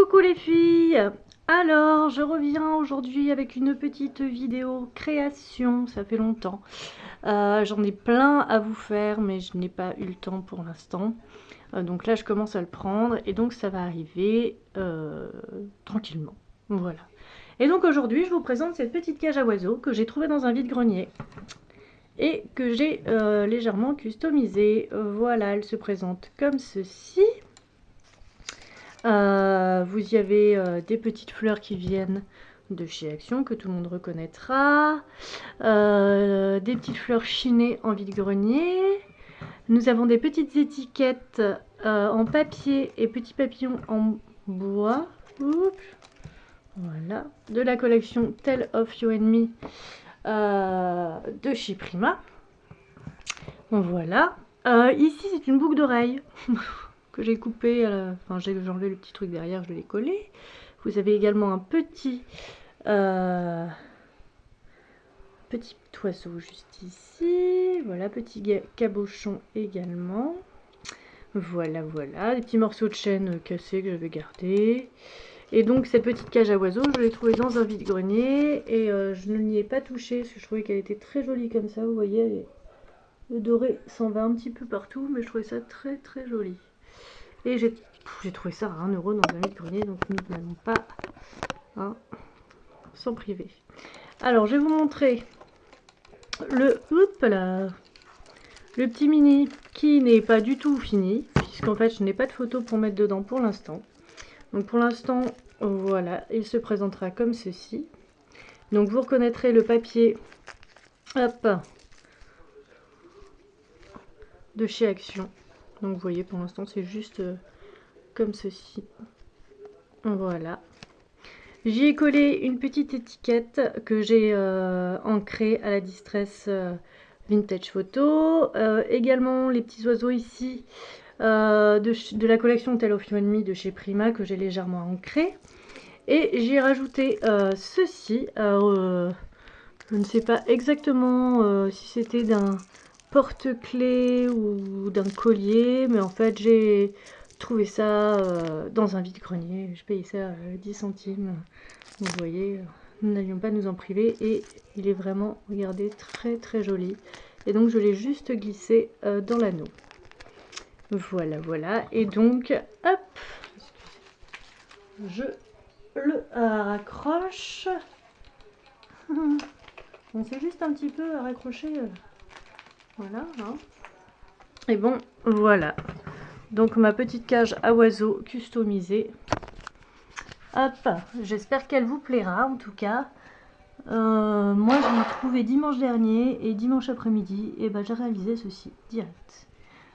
Coucou les filles. Alors je reviens aujourd'hui avec une petite vidéo création, ça fait longtemps. J'en ai plein à vous faire mais je n'ai pas eu le temps pour l'instant. Donc là je commence à le prendre et donc ça va arriver tranquillement. Voilà. Et donc aujourd'hui je vous présente cette petite cage à oiseaux que j'ai trouvée dans un vide-grenier et que j'ai légèrement customisée. Voilà, elle se présente comme ceci. Vous y avez des petites fleurs qui viennent de chez Action, que tout le monde reconnaîtra. Des petites fleurs chinées en vide-grenier. Nous avons des petites étiquettes en papier et petits papillons en bois. Oups. Voilà. De la collection Tale of You and Me de chez Prima. Voilà. Ici, c'est une boucle d'oreille. Que j'ai coupé, enfin j'ai enlevé le petit truc derrière, je l'ai collé. Vous avez également un petit oiseau juste ici. Voilà, petit cabochon également. Voilà, des petits morceaux de chaîne cassés que j'avais gardés. Et donc cette petite cage à oiseaux, je l'ai trouvée dans un vide-grenier et je ne l'y ai pas touchée parce que je trouvais qu'elle était très jolie comme ça. Vous voyez, le doré s'en va un petit peu partout, mais je trouvais ça très très joli. Et j'ai trouvé ça à 1 € dans un vide-grenier, donc nous n'allons pas s'en priver. Alors, je vais vous montrer le petit mini qui n'est pas du tout fini, puisqu'en fait, je n'ai pas de photo pour mettre dedans pour l'instant. Donc, pour l'instant, voilà, il se présentera comme ceci. Donc, vous reconnaîtrez le papier, hop, de chez Action. Donc, vous voyez, pour l'instant, c'est juste comme ceci. Voilà. J'y ai collé une petite étiquette que j'ai ancrée à la Distress Vintage Photo. Également les petits oiseaux ici de la collection Tale of You and Me de chez Prima que j'ai légèrement ancré. Et j'ai rajouté ceci. Je ne sais pas exactement si c'était d'un porte-clés ou d'un collier, mais en fait j'ai trouvé ça dans un vide-grenier. Je payais ça 10 centimes. Vous voyez, nous n'allions pas nous en priver et il est vraiment, regardez, très très joli. Et donc je l'ai juste glissé dans l'anneau. Voilà. Et donc, hop, je le raccroche. On s'est juste un petit peu raccroché. Voilà. Hein. Et bon, voilà. Donc ma petite cage à oiseaux customisée. Hop, j'espère qu'elle vous plaira en tout cas. Moi je l'ai trouvé dimanche dernier et dimanche après-midi, et ben j'ai réalisé ceci direct.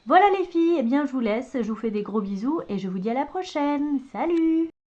Voilà les filles, et bien je vous laisse, je vous fais des gros bisous et je vous dis à la prochaine. Salut!